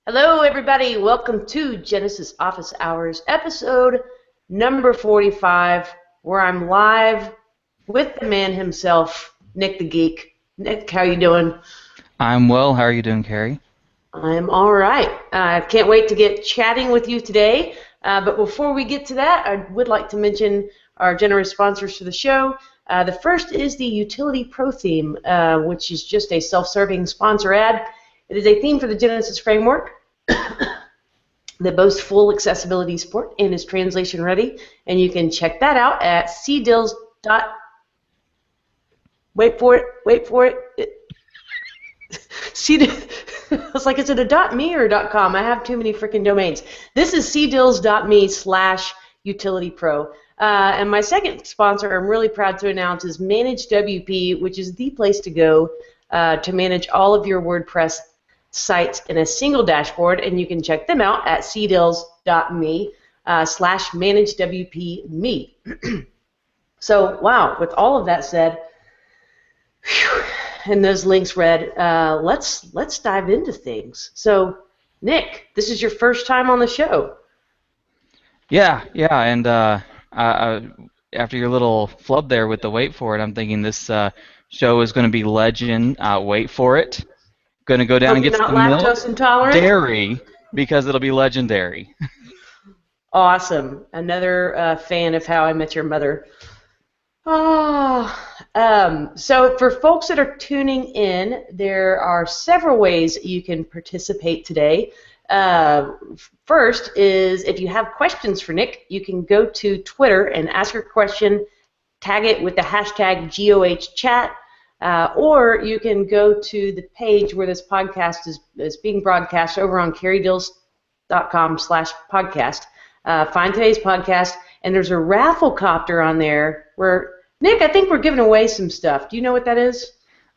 Hello, everybody. Welcome to Genesis Office Hours, episode number 45, where I'm live with the man himself, Nick the Geek. Nick, how you doing? I'm well. How are you doing, Carrie? I'm all right. I can't wait to get chatting with you today. But before we get to that, I would like to mention our generous sponsors for the show. The first is the Utility Pro theme, which is just a self-serving sponsor ad. It is a theme for the Genesis framework that boasts full accessibility support and is translation ready. And you can check that out at cdills. Wait for it. I was like, is it a .me or a .com? I have too many freaking domains. This is cdills.me/utilitypro. And my second sponsor I'm really proud to announce is Manage WP, which is the place to go to manage all of your WordPress sites in a single dashboard, and you can check them out at cdills.me/managewpme. So, wow, with all of that said, and those links read, let's dive into things. So, Nick, this is your first time on the show. Yeah, and after your little flub there with the wait for it, I'm thinking this show is going to be legend. Wait for it. Going to go down Hope and you're get not some milk, lactose intolerant. dairy, because it'll be legendary. Awesome. Another fan of How I Met Your Mother. So for folks that are tuning in, there are several ways you can participate today. First is if you have questions for Nick, you can go to Twitter and ask your question, tag it with the hashtag GOHchat, or you can go to the page where this podcast is being broadcast over on carriedills.com/podcast. Find today's podcast, and there's a raffle copter on there where, Nick, I think we're giving away some stuff. Do you know what that is?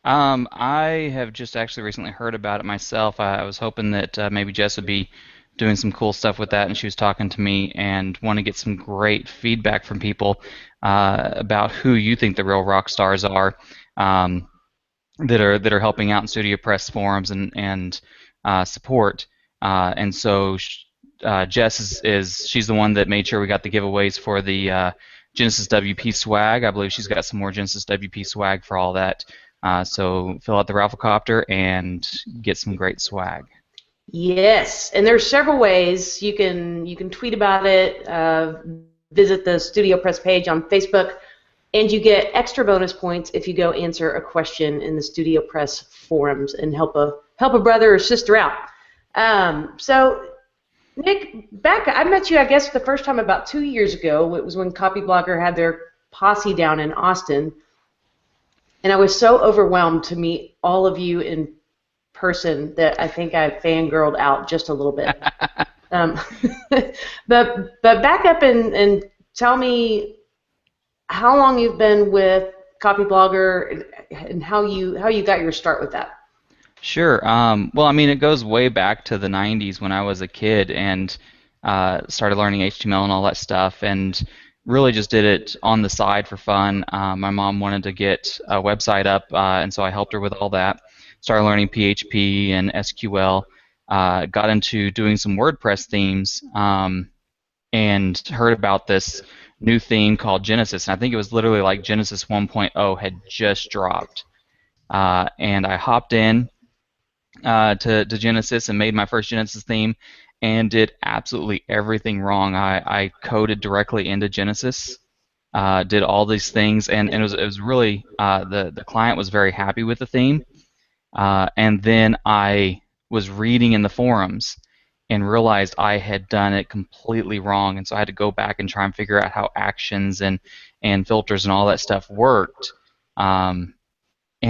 I have just actually recently heard about it myself. I was hoping that maybe Jess would be doing some cool stuff with that, and she was talking to me and want to get some great feedback from people about who you think the real rock stars are that are helping out in Studio Press forums and support. And so Jess is she's the one that made sure we got the giveaways for the Genesis WP swag. I believe she's got some more Genesis WP swag for all that. So fill out the Rafflecopter and get some great swag. Yes, and there's several ways you can tweet about it, visit the Studio Press page on Facebook, and you get extra bonus points if you go answer a question in the Studio Press forums and help a brother or sister out. So, Nick, I met you, I guess, the first time about 2 years ago. It was when Copyblogger had their posse down in Austin, and I was so overwhelmed to meet all of you in person that I think I fangirled out just a little bit. Um, but back up and tell me how long you've been with Copyblogger and how you got your start with that. Sure. Well, I mean, it goes way back to the 90s when I was a kid and started learning HTML and all that stuff, and really just did it on the side for fun. My mom wanted to get a website up, and so I helped her with all that. Started learning PHP and SQL. Got into doing some WordPress themes, and heard about this new theme called Genesis. And I think it was literally like Genesis 1.0 had just dropped. And I hopped in to Genesis and made my first Genesis theme and did absolutely everything wrong. I coded directly into Genesis, did all these things, and it was really the client was very happy with the theme. And then I was reading in the forums and realized I had done it completely wrong, and so I had to go back and try and figure out how actions and filters and all that stuff worked. And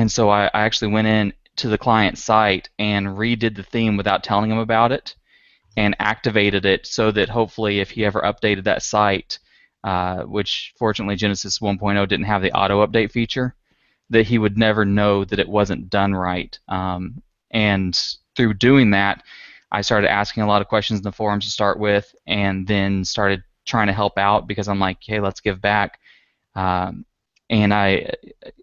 so I actually went in to the client site and redid the theme without telling him about it and activated it so that hopefully if he ever updated that site, which fortunately Genesis 1.0 didn't have the auto update feature, that he would never know that it wasn't done right. And through doing that, I started asking a lot of questions in the forums to start with, and then started trying to help out because I'm like, hey, let's give back. And I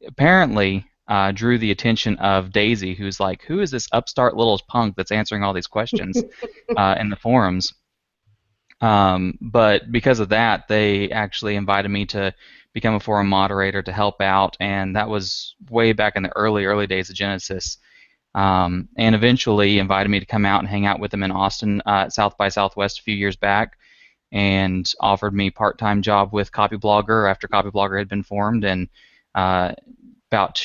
apparently drew the attention of Daisy, who's like, who is this upstart little punk that's answering all these questions in the forums? But because of that, they actually invited me to become a forum moderator to help out, and that was way back in the early days of Genesis. And eventually invited me to come out and hang out with them in Austin at South by Southwest a few years back, and offered me part-time job with Copyblogger after Copyblogger had been formed, and about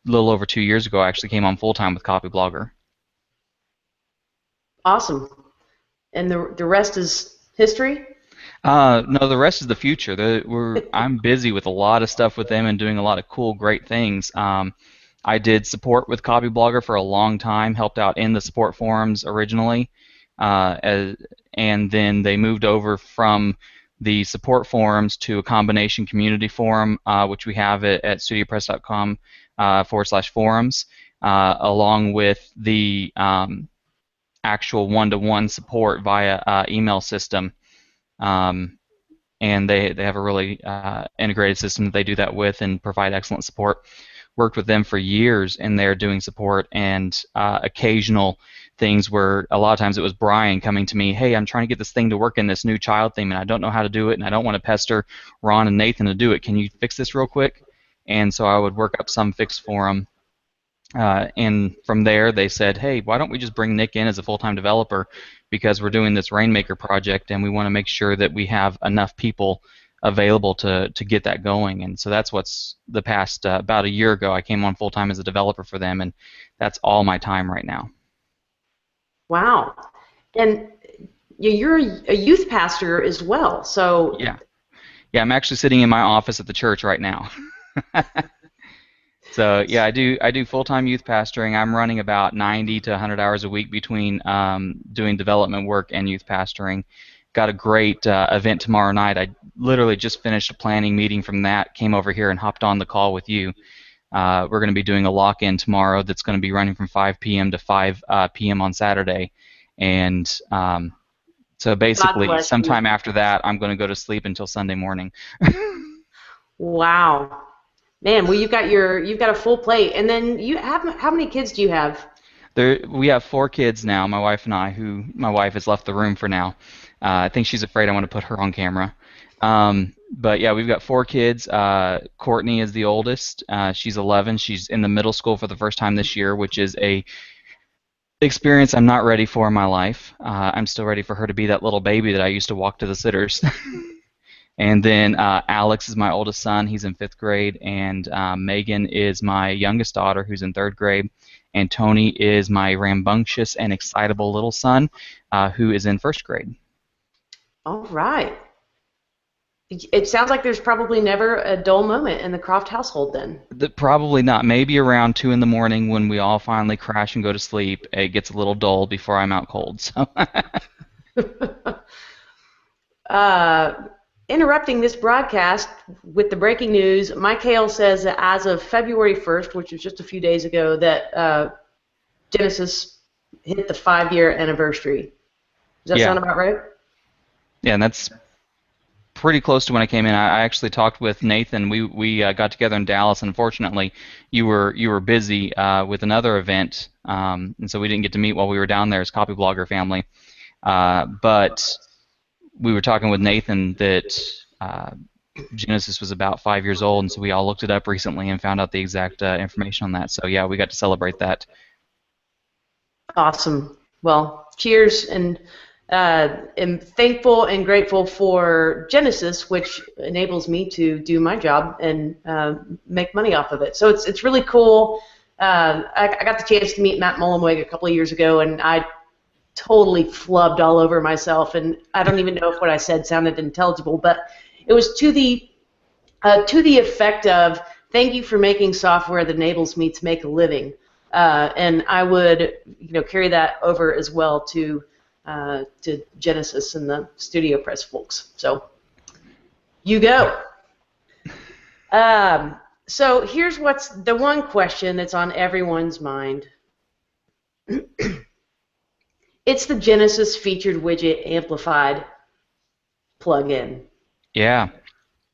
a little over 2 years ago, I actually came on full-time with Copyblogger. Awesome. And the rest is history? No, the rest is the future. I'm busy with a lot of stuff with them and doing a lot of cool, great things. I did support with Copyblogger for a long time, helped out in the support forums originally, and then they moved over from the support forums to a combination community forum, which we have at studiopress.com /forums, along with the actual one-to-one support via email system. And they have a really integrated system that they do that with and provide excellent support. Worked with them for years in there doing support, and occasional things where a lot of times it was Brian coming to me, hey, I'm trying to get this thing to work in this new child theme, and I don't know how to do it, and I don't want to pester Ron and Nathan to do it. Can you fix this real quick? And so I would work up some fix for them. And from there, they said, hey, why don't we just bring Nick in as a full-time developer, because we're doing this Rainmaker project, and we want to make sure that we have enough people available to get that going. And so that's what's the past about a year ago, I came on full-time as a developer for them, and that's all my time right now. Wow. And you're a youth pastor as well, so... Yeah, I'm actually sitting in my office at the church right now. So yeah, I do full-time youth pastoring. I'm running about 90 to 100 hours a week between doing development work and youth pastoring. Got a great event tomorrow night. I literally just finished a planning meeting from that, came over here and hopped on the call with you. We're going to be doing a lock-in tomorrow that's going to be running from 5 p.m. to 5 p.m. on Saturday. And so basically sometime after that, I'm going to go to sleep until Sunday morning. Wow. Man, well, you've got a full plate, and then you have, how many kids do you have? We have 4 kids now, my wife and I. My wife has left the room for now. I think she's afraid I want to put her on camera. But yeah, we've got 4 kids. Courtney is the oldest. She's 11. She's in the middle school for the first time this year, which is a experience I'm not ready for in my life. I'm still ready for her to be that little baby that I used to walk to the sitters. And then Alex is my oldest son. He's in 5th grade. And Megan is my youngest daughter, who's in 3rd grade. And Tony is my rambunctious and excitable little son, who is in 1st grade. All right. It sounds like there's probably never a dull moment in the Croft household then. Probably not. Maybe around 2 in the morning when we all finally crash and go to sleep, it gets a little dull before I'm out cold. So. Interrupting this broadcast with the breaking news, Mike Hale says that as of February 1st, which was just a few days ago, that Genesis hit the 5-year anniversary. Does that sound about right? Yeah, and that's pretty close to when I came in. I actually talked with Nathan. We got together in Dallas. Unfortunately, you were busy with another event, and so we didn't get to meet while we were down there as Copyblogger family. But we were talking with Nathan that Genesis was about 5 years old, and so we all looked it up recently and found out the exact information on that. So yeah, we got to celebrate that. Awesome. Well, cheers, and am thankful and grateful for Genesis, which enables me to do my job and make money off of it. So it's really cool. I got the chance to meet Matt Mullenweg a couple of years ago, and I totally flubbed all over myself, and I don't even know if what I said sounded intelligible, but it was to the effect of, thank you for making software that enables me to make a living. And I would carry that over as well to Genesis and the Studio Press folks. So you go. So here's what's the one question that's on everyone's mind. It's the Genesis featured widget amplified plugin. Yeah.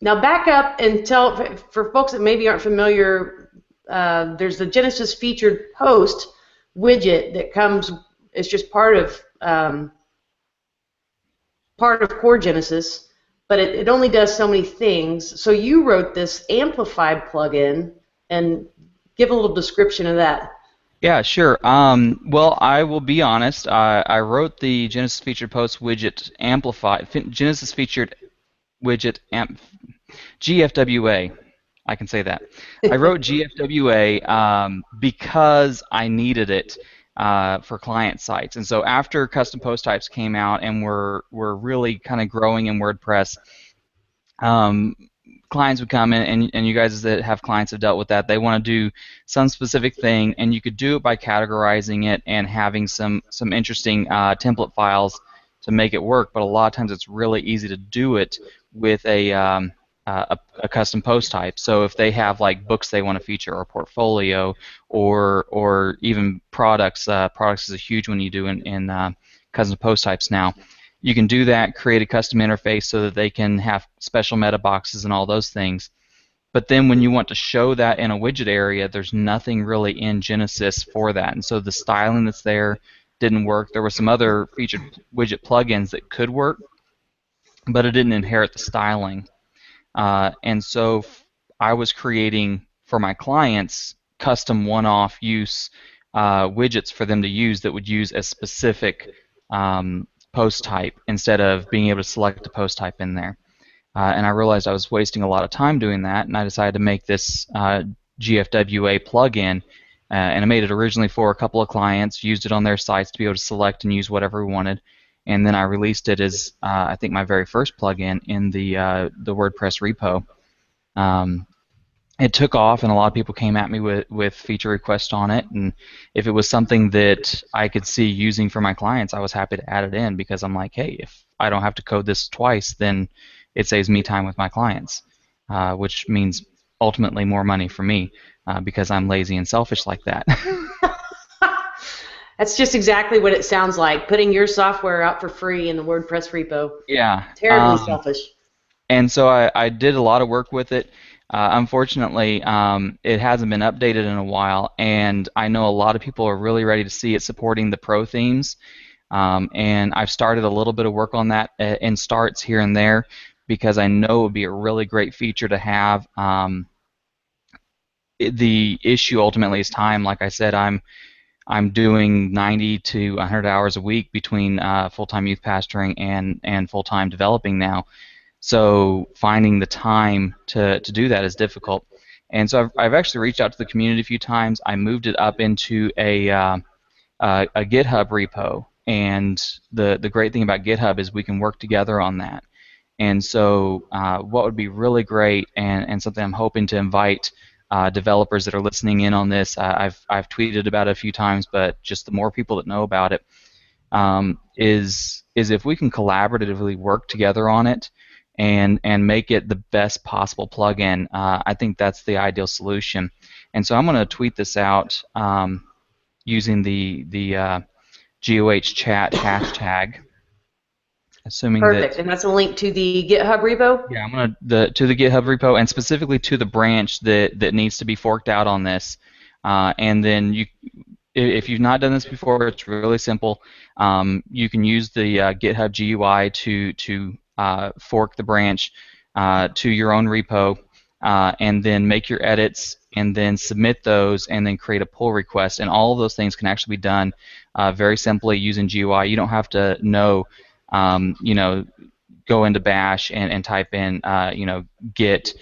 Now back up and tell, for folks that maybe aren't familiar there's the Genesis featured post widget that comes. It's just part of core Genesis, but it only does so many things. So you wrote this amplified plugin, and give a little description of that. Yeah, sure. Well, I will be honest. I wrote the Genesis featured post widget amplified Genesis featured widget GFWA. I can say that. I wrote GFWA because I needed it for client sites. And so after custom post types came out and were really kind of growing in WordPress, um, clients would come in, and you guys that have clients have dealt with that. They want to do some specific thing, and you could do it by categorizing it and having some interesting template files to make it work. But a lot of times it's really easy to do it with a custom post type. So if they have like books they want to feature, or portfolio, or even products. Products is a huge one you do in custom post types now. You can do that, create a custom interface so that they can have special meta boxes and all those things. But then when you want to show that in a widget area, there's nothing really in Genesis for that. And so the styling that's there didn't work. There were some other featured widget plugins that could work, but it didn't inherit the styling. And so I was creating for my clients custom one-off use widgets for them to use that would use a specific post type instead of being able to select a post type in there. And I realized I was wasting a lot of time doing that, and I decided to make this GFWA plugin. And I made it originally for a couple of clients, used it on their sites to be able to select and use whatever we wanted. And then I released it as, I think, my very first plugin in the WordPress repo. It took off, and a lot of people came at me with feature requests on it. And if it was something that I could see using for my clients, I was happy to add it in, because I'm like, hey, if I don't have to code this twice, then it saves me time with my clients, which means ultimately more money for me, because I'm lazy and selfish like that. That's just exactly what it sounds like, putting your software out for free in the WordPress repo. Yeah. Terribly selfish. And so I did a lot of work with it. Unfortunately, it hasn't been updated in a while, and I know a lot of people are really ready to see it supporting the pro themes. And I've started a little bit of work on that in starts here and there, because I know it would be a really great feature to have. The issue ultimately is time. Like I said, I'm doing 90 to 100 hours a week between full-time youth pastoring and full-time developing now. So finding the time to do that is difficult. And so I've actually reached out to the community a few times. I moved it up into a GitHub repo. And the great thing about GitHub is we can work together on that. And so what would be really great, and something I'm hoping to invite developers that are listening in on this, I've tweeted about it a few times, but just the more people that know about it, is if we can collaboratively work together on it and make it the best possible plugin. I think that's the ideal solution. And so I'm going to tweet this out using the GOH chat hashtag. Assuming Perfect, and that's a link to the GitHub repo? Yeah, I'm gonna to the GitHub repo, and specifically to the branch that needs to be forked out on this. And then if you've not done this before, it's really simple. You can use the GitHub GUI to fork the branch to your own repo, and then make your edits, and then submit those, and then create a pull request. And all of those things can actually be done very simply using GUI. You don't have to know. Go into Bash and type in, git,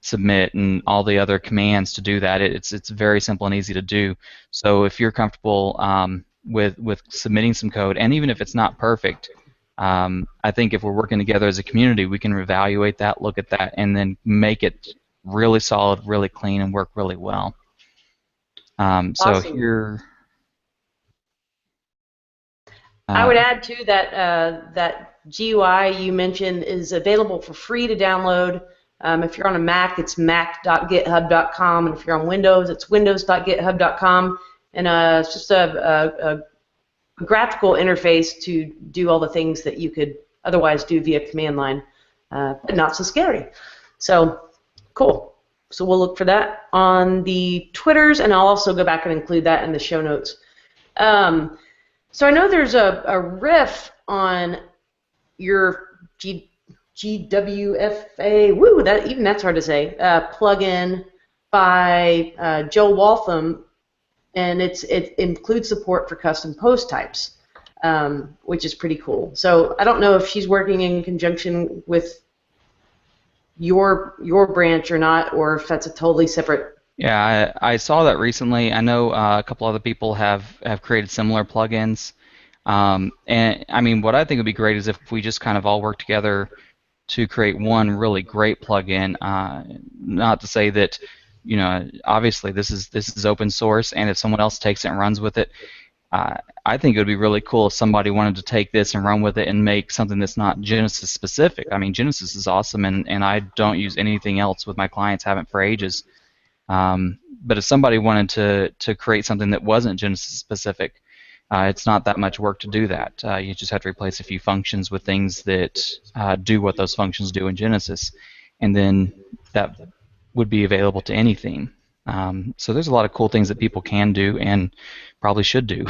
submit, and all the other commands to do that. It's very simple and easy to do. So if you're comfortable with submitting some code, and even if it's not perfect, I think if we're working together as a community, we can evaluate that, look at that, and then make it really solid, really clean, and work really well. Awesome. So here. I would add too that that GUI you mentioned is available for free to download. If you're on a Mac, it's mac.github.com, and if you're on Windows, it's windows.github.com. And it's just a graphical interface to do all the things that you could otherwise do via command line, but not so scary. So, cool. So we'll look for that on the Twitters, and I'll also go back and include that in the show notes. So I know there's a riff on your GWFA, woo, that's hard to say, plugin by Joe Waltham, and it includes support for custom post types, which is pretty cool. So I don't know if she's working in conjunction with your branch or not, or if that's a totally separate. Yeah, I saw that recently. I know a couple other people have created similar plugins. And I mean, what I think would be great is if we just kind of all work together to create one really great plugin. Not to say that, obviously this is open source, and if someone else takes it and runs with it, I think it would be really cool if somebody wanted to take this and run with it and make something that's not Genesis specific. I mean, Genesis is awesome, and I don't use anything else with my clients, haven't for ages. But if somebody wanted to create something that wasn't Genesis specific, it's not that much work to do that. You just have to replace a few functions with things that do what those functions do in Genesis, and then that would be available to any theme. So there's a lot of cool things that people can do and probably should do.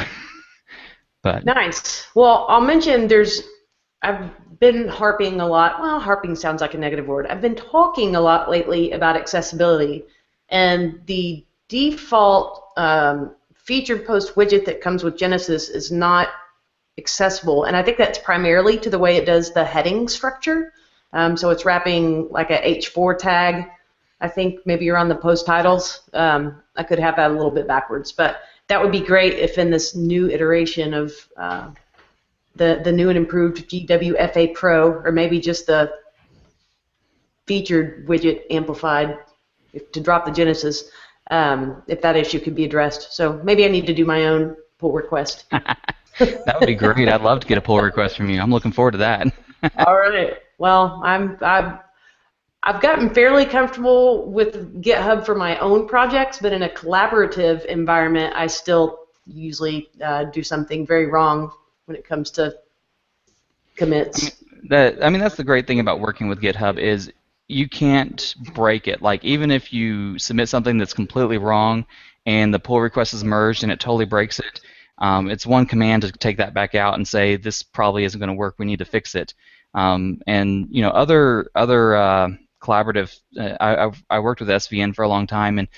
But Nice. Well, I'll mention I've been harping a lot. Well, harping sounds like a negative word. I've been talking a lot lately about accessibility, and the default featured post widget that comes with Genesis is not accessible, and I think that's primarily to the way it does the heading structure. So it's wrapping like a H4 tag. I think maybe around the post titles. I could have that a little bit backwards, but that would be great if in this new iteration of the new and improved GWFA Pro, or maybe just the featured widget amplified, to drop the Genesis, if that issue could be addressed. So maybe I need to do my own pull request. that would be great. I'd love to get a pull request from you. I'm looking forward to that. All right. Well, I've gotten fairly comfortable with GitHub for my own projects, but in a collaborative environment, I still usually do something very wrong when it comes to commits. That's the great thing about working with GitHub is you can't break it. Like, even if you submit something that's completely wrong and the pull request is merged and it totally breaks it, it's one command to take that back out and say this probably isn't going to work. We need to fix it. And other collaborative. I worked with SVN for a long time, and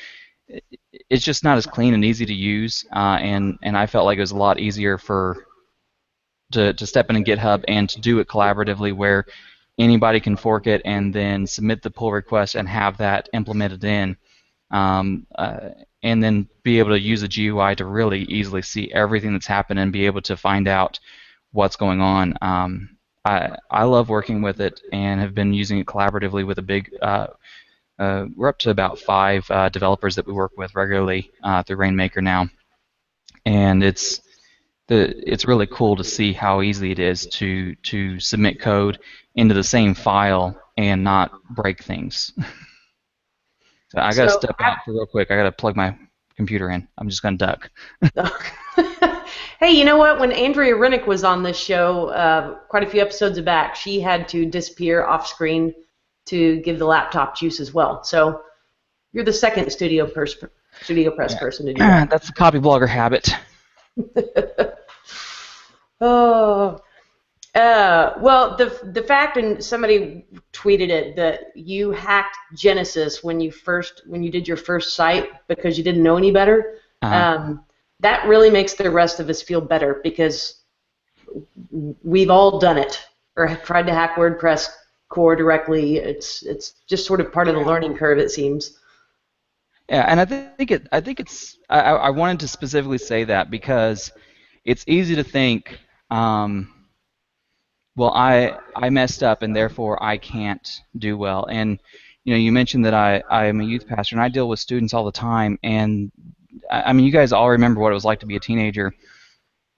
it's just not as clean and easy to use. And I felt like it was a lot easier to step in GitHub and to do it collaboratively, where anybody can fork it and then submit the pull request and have that implemented in, and then be able to use the GUI to really easily see everything that's happened and be able to find out what's going on. I love working with it and have been using it collaboratively with a big. We're up to about 5 developers that we work with regularly through Rainmaker now, and it's really cool to see how easy it is to submit code into the same file and not break things. So I got to step out for real quick. I got to plug my computer in. I'm just going to duck. Hey, you know what? When Andrea Rennick was on this show quite a few episodes back, she had to disappear off screen to give the laptop juice as well. So you're the second Studio Press person to do that. That's the copy blogger habit. Oh. Well, the fact, and somebody tweeted it, that you hacked Genesis when you did your first site because you didn't know any better. That really makes the rest of us feel better, because we've all done it or have tried to hack WordPress core directly. It's just sort of part of the learning curve, it seems. Yeah, and I wanted to specifically say that because it's easy to think, well, I messed up and therefore I can't do well. And you mentioned that I am a youth pastor and I deal with students all the time, and I mean, you guys all remember what it was like to be a teenager,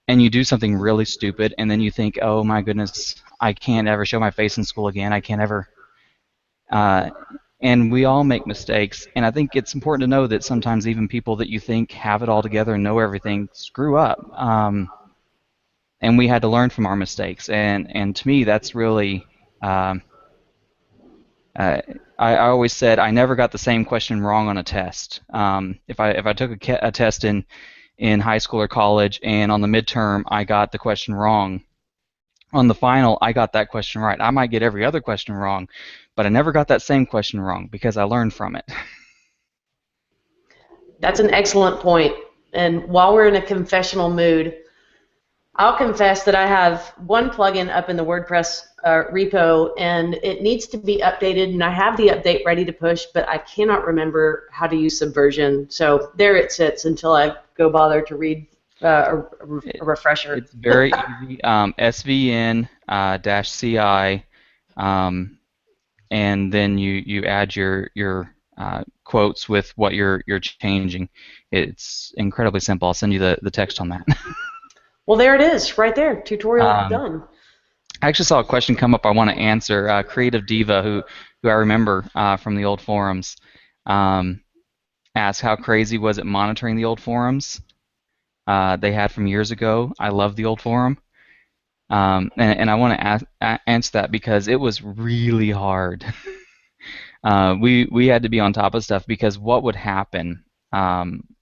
and you do something really stupid, and then you think, oh my goodness, I can't ever show my face in school again. I can't ever. And we all make mistakes, and I think it's important to know that sometimes even people that you think have it all together and know everything screw up. And we had to learn from our mistakes, and to me, that's really Uh, I always said I never got the same question wrong on a test. If I took a test in high school or college, and on the midterm I got the question wrong, on the final I got that question right. I might get every other question wrong, but I never got that same question wrong because I learned from it. That's an excellent point. And while we're in a confessional mood, I'll confess that I have one plugin up in the WordPress repo, and it needs to be updated, and I have the update ready to push, but I cannot remember how to use Subversion. So there it sits until I go bother to read a refresher. It's very easy. SVN -CI, and then you add your quotes with what you're changing. It's incredibly simple. I'll send you the text on that. Well, there it is, right there. Tutorial Um, done. I actually saw a question come up I want to answer. Creative Diva, who I remember from the old forums, um, asked how crazy was it monitoring the old forums they had from years ago. I love the old forum. And I want to answer that because it was really hard. We had to be on top of stuff because what would happen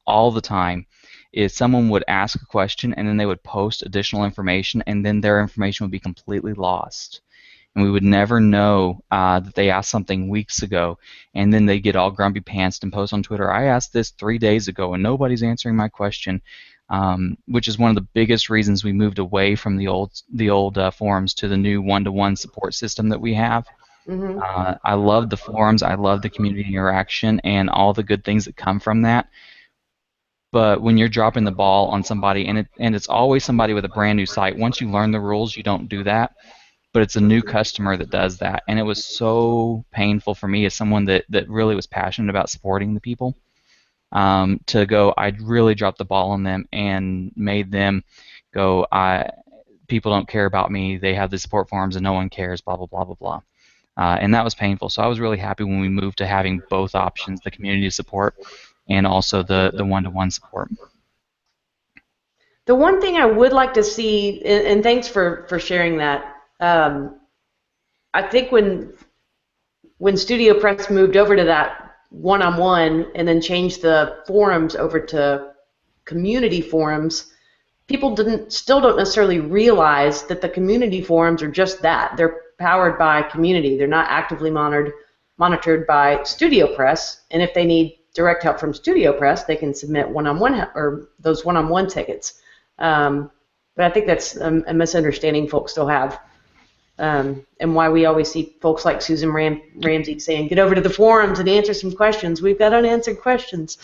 all the time is someone would ask a question and then they would post additional information and then their information would be completely lost. And we would never know that they asked something weeks ago, and then they get all grumpy pantsed and post on Twitter, I asked this 3 days ago and nobody's answering my question, which is one of the biggest reasons we moved away from the old forums to the new one-to-one support system that we have. Hmm. I love the forums, I love the community interaction and all the good things that come from that. But when you're dropping the ball on somebody, and it's always somebody with a brand new site, once you learn the rules, you don't do that. But it's a new customer that does that, and it was so painful for me as someone that really was passionate about supporting the people, to go. I'd really dropped the ball on them and made them go. People don't care about me. They have the support forums and no one cares. Blah blah blah blah blah. And that was painful. So I was really happy when we moved to having both options: the community support and also the one-to-one support. The one thing I would like to see, and thanks for sharing that. I think when Studio Press moved over to that one-on-one and then changed the forums over to community forums, people still don't necessarily realize that the community forums are just that. They're powered by community. They're not actively monitored by Studio Press. And if they need direct help from Studio Press, they can submit one-on-one or those one-on-one tickets. But I think that's a misunderstanding folks still have. And why we always see folks like Susan Ramsey saying, get over to the forums and answer some questions. We've got unanswered questions.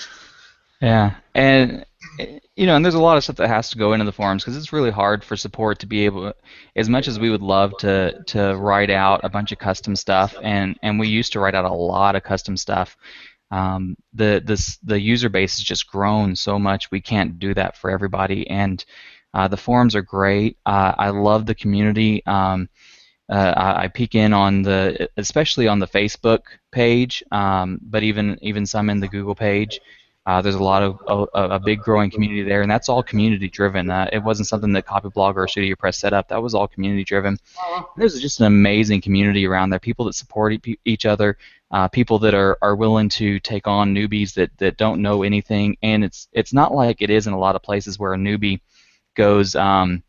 Yeah, and and there's a lot of stuff that has to go into the forums because it's really hard for support to be able, as much as we would love to write out a bunch of custom stuff, and we used to write out a lot of custom stuff. The user base has just grown so much we can't do that for everybody, and the forums are great. I love the community. I peek in on especially on the Facebook page, but even some in the Google page. There's a lot of a big growing community there, and that's all community driven. It wasn't something that Copyblogger or Studio Press set up. That was all community driven. There's just an amazing community around there. People that support each other, people that are willing to take on newbies that don't know anything, and it's not like it is in a lot of places where a newbie goes and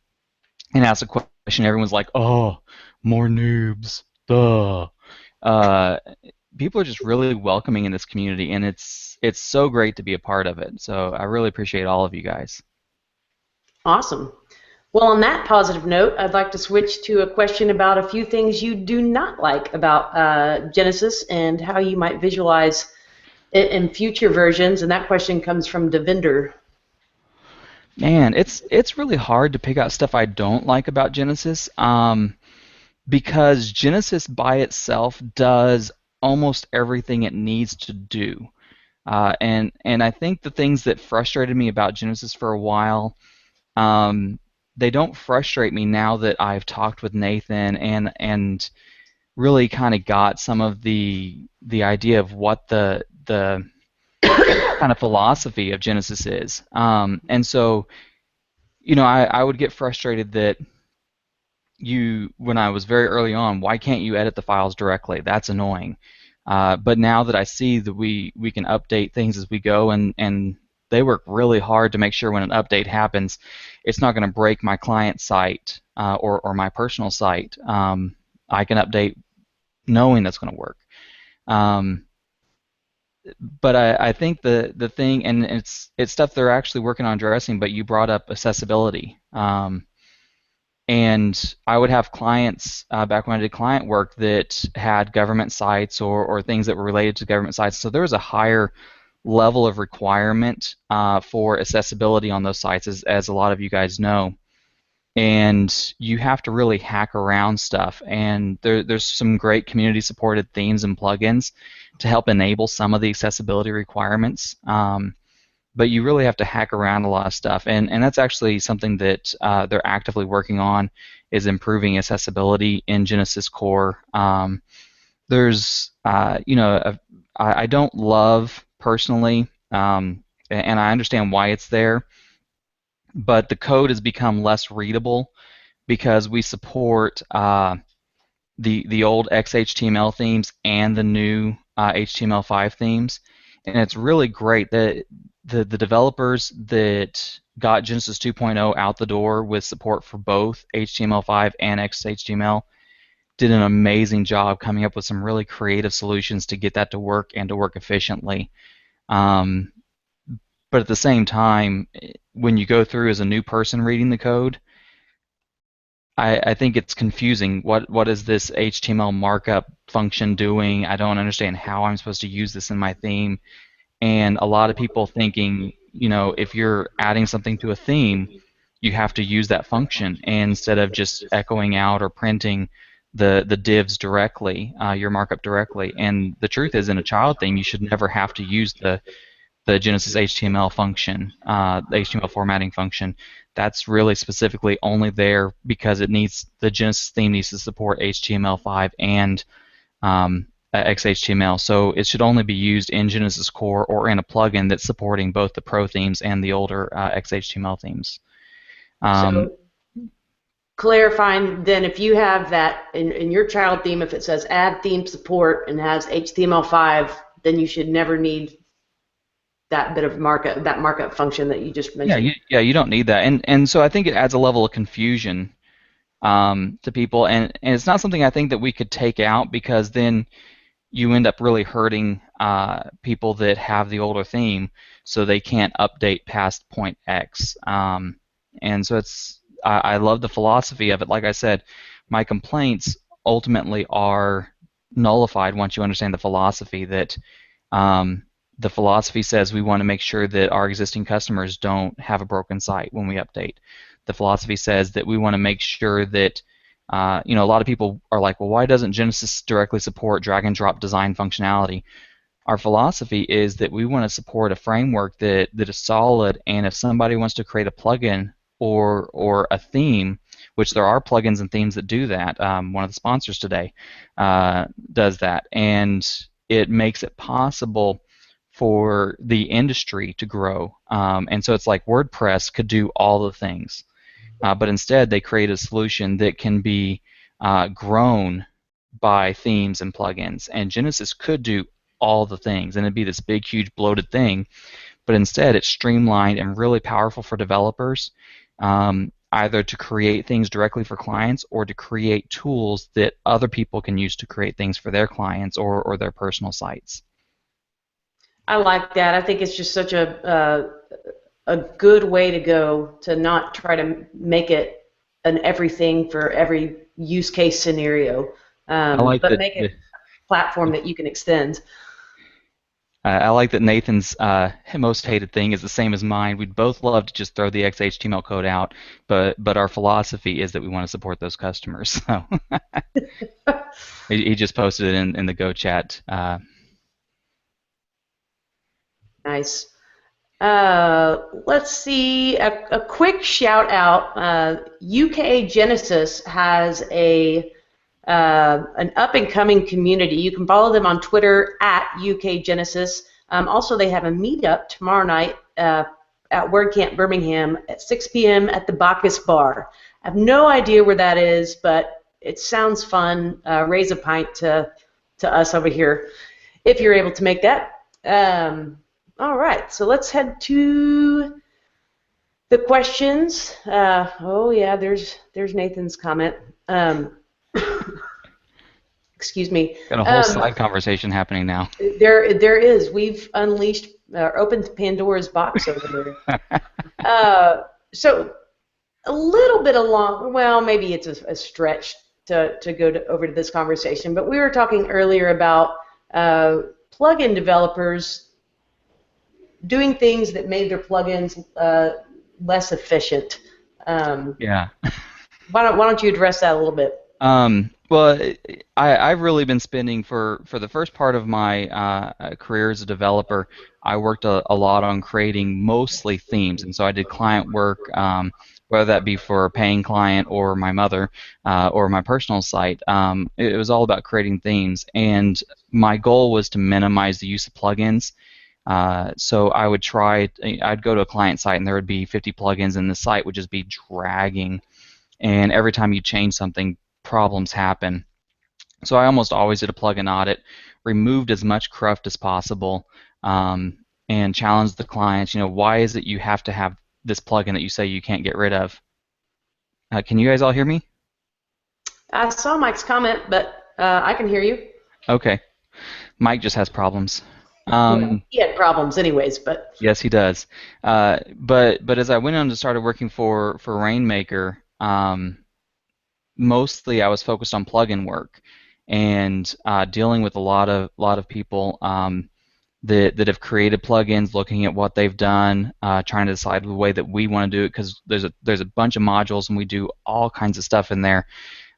asks a question. Everyone's like, "Oh, more noobs, duh." Uh, People are just really welcoming in this community, and it's so great to be a part of it. So I really appreciate all of you guys. Awesome. Well, on that positive note, I'd like to switch to a question about a few things you do not like about Genesis and how you might visualize it in future versions. And that question comes from Devinder. Man, it's really hard to pick out stuff I don't like about Genesis, because Genesis by itself does almost everything it needs to do. And I think the things that frustrated me about Genesis for a while, um, they don't frustrate me now that I've talked with Nathan and really kind of got some of the idea of what the kind of philosophy of Genesis is. And so, I would get frustrated that when I was very early on, why can't you edit the files directly? That's annoying. But now that I see that we can update things as we go, and they work really hard to make sure when an update happens, it's not going to break my client site or my personal site. I can update knowing that's going to work. Um, but I think the thing, and it's stuff they're actually working on addressing. But you brought up accessibility. And I would have clients back when I did client work that had government sites or things that were related to government sites. So there was a higher level of requirement for accessibility on those sites, as a lot of you guys know. And you have to really hack around stuff. And there's some great community-supported themes and plugins to help enable some of the accessibility requirements. But you really have to hack around a lot of stuff, and that's actually something that they're actively working on, is improving accessibility in Genesis Core. There's, I don't love personally, and I understand why it's there, but the code has become less readable because we support the old XHTML themes and the new HTML5 themes, and it's really great that the developers that got Genesis 2.0 out the door with support for both HTML5 and XHTML did an amazing job coming up with some really creative solutions to get that to work and to work efficiently. Um, but at the same time, when you go through as a new person reading the code, I think it's confusing. What is this HTML markup function doing? I don't understand how I'm supposed to use this in my theme. And a lot of people thinking, if you're adding something to a theme, you have to use that function instead of just echoing out or printing the divs directly, your markup directly. And the truth is, in a child theme, you should never have to use the Genesis HTML function, the HTML formatting function. That's really specifically only there because the Genesis theme needs to support HTML5 and XHTML. So it should only be used in Genesis Core or in a plugin that's supporting both the Pro themes and the older XHTML themes. So clarifying then, if you have that in your child theme, if it says add theme support and has HTML5, then you should never need that bit of markup function that you just mentioned. You don't need that, and so I think it adds a level of confusion to people, and it's not something I think that we could take out, because then you end up really hurting people that have the older theme, so they can't update past point X. And so I love the philosophy of it. Like I said, my complaints ultimately are nullified once you understand the philosophy. That the philosophy says we want to make sure that our existing customers don't have a broken site when we update. The philosophy says that we want to make sure that a lot of people are like, well, why doesn't Genesis directly support drag and drop design functionality? Our philosophy is that we want to support a framework that is solid, and if somebody wants to create a plugin or a theme, which there are plugins and themes that do that. One of the sponsors today does that, and it makes it possible for the industry to grow. And so it's like WordPress could do all the things, but instead they create a solution that can be grown by themes and plugins. And Genesis could do all the things, and it'd be this big, huge, bloated thing, but instead it's streamlined and really powerful for developers, either to create things directly for clients or to create tools that other people can use to create things for their clients or their personal sites. I like that. I think it's just such a good way to go, to not try to make it an everything for every use case scenario, but make it a platform that you can extend. I like that Nathan's most hated thing is the same as mine. We'd both love to just throw the XHTML code out, but our philosophy is that we want to support those customers. So he just posted it in the Go chat. Nice. Let's see, a quick shout out. UK Genesis has an up and coming community. You can follow them on Twitter at UK Genesis. Also, they have a meetup tomorrow night at WordCamp Birmingham at 6 p.m. at the Bacchus Bar. I have no idea where that is, but it sounds fun. Raise a pint to us over here if you're able to make that. All right, so let's head to the questions. Oh yeah, there's Nathan's comment. Excuse me. Got a whole side conversation happening now. There is. We've unleashed, opened Pandora's box over there. So a little bit along. Well, maybe it's a stretch to go over to this conversation, but we were talking earlier about plugin developers doing things that made their plugins less efficient. Yeah. Why don't you address that a little bit? Well, I've really been spending for the first part of my career as a developer. I worked a lot on creating mostly themes, and so I did client work, whether that be for a paying client or my mother or my personal site. It was all about creating themes, and my goal was to minimize the use of plugins. So I'd go to a client site, and there would be 50 plugins, and the site would just be dragging. And every time you change something, problems happen. So I almost always did a plugin audit, removed as much cruft as possible, and challenged the clients. Why is it you have to have this plugin that you say you can't get rid of? Can you guys all hear me? I saw Mike's comment, but I can hear you. Okay. Mike just has problems. He had problems anyways, but yes, he does. But as I went on to started working for Rainmaker, mostly I was focused on plugin work and dealing with a lot of people that have created plugins, looking at what they've done, trying to decide the way that we want to do it, because there's a bunch of modules and we do all kinds of stuff in there.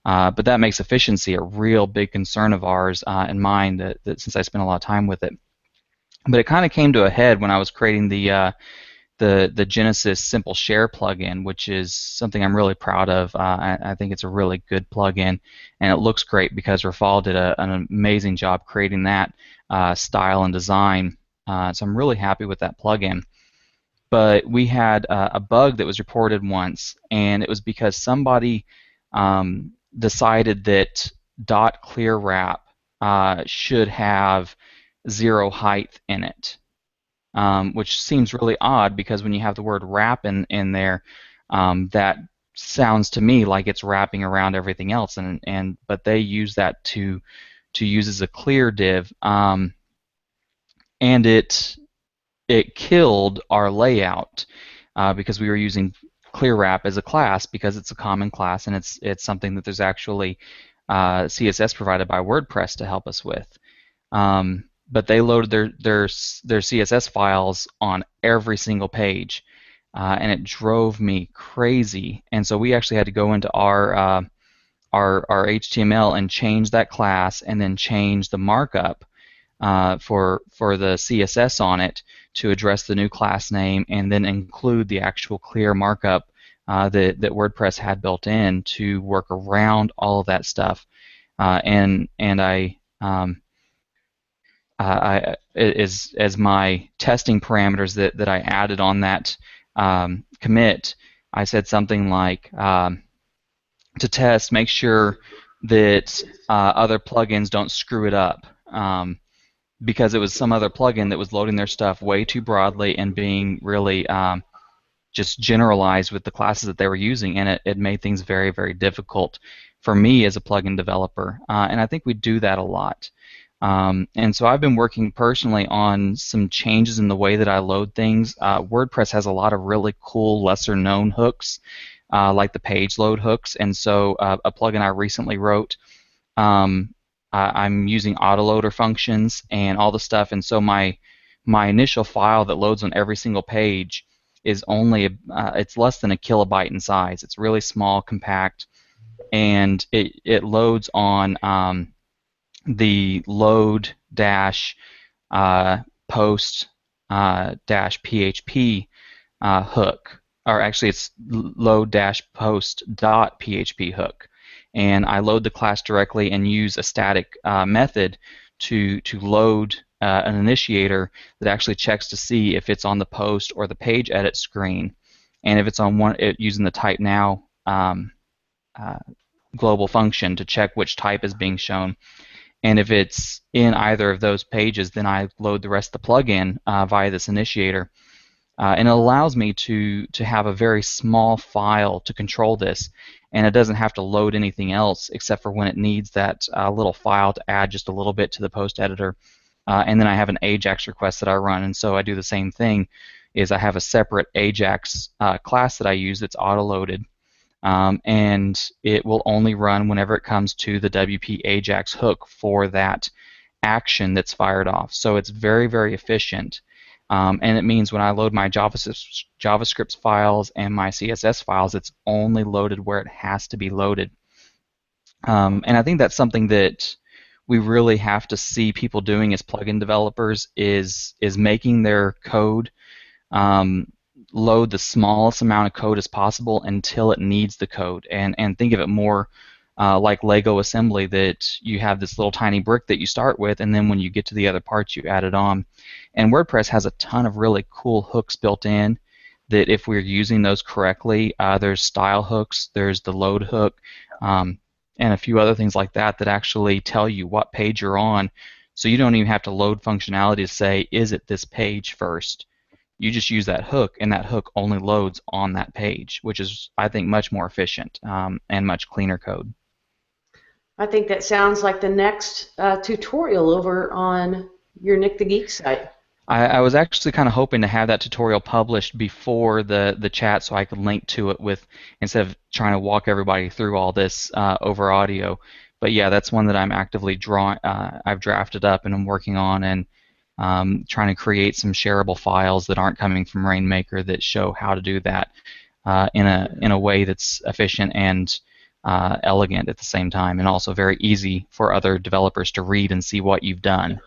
But that makes efficiency a real big concern of ours and mine, that since I spent a lot of time with it. But it kind of came to a head when I was creating the Genesis Simple Share plugin, which is something I'm really proud of. I think it's a really good plugin, and it looks great because Rafal did an amazing job creating that style and design. So I'm really happy with that plugin. But we had a bug that was reported once, and it was because somebody decided that .clear wrap should have 0 height in it. Which seems really odd, because when you have the word wrap in there, that sounds to me like it's wrapping around everything else, but they use that to use as a clear div, and it killed our layout because we were using clear wrap as a class, because it's a common class, and it's something that there's actually CSS provided by WordPress to help us with. But they loaded their CSS files on every single page, and it drove me crazy. And so we actually had to go into our HTML and change that class, and then change the markup for the CSS on it to address the new class name, and then include the actual clear markup that WordPress had built in to work around all of that stuff. As my testing parameters that I added on that commit, I said something like, to test, make sure that other plugins don't screw it up, because it was some other plugin that was loading their stuff way too broadly and being really just generalized with the classes that they were using, and it made things very, very difficult for me as a plugin developer. And I think we do that a lot. And so I've been working personally on some changes in the way that I load things. WordPress has a lot of really cool, lesser-known hooks, like the page load hooks. And so a plugin I recently wrote, I'm using autoloader functions and all the stuff. And so my initial file that loads on every single page is only it's less than a kilobyte in size. It's really small, compact, and it loads on the load dash post dash PHP hook, or actually it's load dash post dot PHP hook, and I load the class directly and use a static method to load an initiator that actually checks to see if it's on the post or the page edit screen, and if it's on using the type now uh, global function to check which type is being shown. And if it's in either of those pages, then I load the rest of the plugin via this initiator. And it allows me to have a very small file to control this, and it doesn't have to load anything else except for when it needs that little file to add just a little bit to the post editor. And then I have an AJAX request that I run, and so I do the same thing. Is I have a separate AJAX class that I use that's auto-loaded, and it will only run whenever it comes to the WP AJAX hook for that action that's fired off. So it's very, very efficient. And it means when I load my JavaScript files and my CSS files, it's only loaded where it has to be loaded. And I think that's something that we really have to see people doing as plugin developers is making their code load the smallest amount of code as possible until it needs the code. And think of it more like Lego assembly, that you have this little tiny brick that you start with, and then when you get to the other parts, you add it on. And WordPress has a ton of really cool hooks built in that if we're using those correctly, there's style hooks, there's the load hook, and a few other things like that that actually tell you what page you're on, so you don't even have to load functionality to say, is it this page first? You just use that hook, and that hook only loads on that page, which is, I think, much more efficient and much cleaner code. I think that sounds like the next tutorial over on your Nick the Geek site. I was actually kind of hoping to have that tutorial published before the chat so I could link to it with, instead of trying to walk everybody through all this over audio. But yeah, that's one that I'm actively I've drafted up and I'm working on, and trying to create some shareable files that aren't coming from Rainmaker that show how to do that in a way that's efficient and elegant at the same time, and also very easy for other developers to read and see what you've done.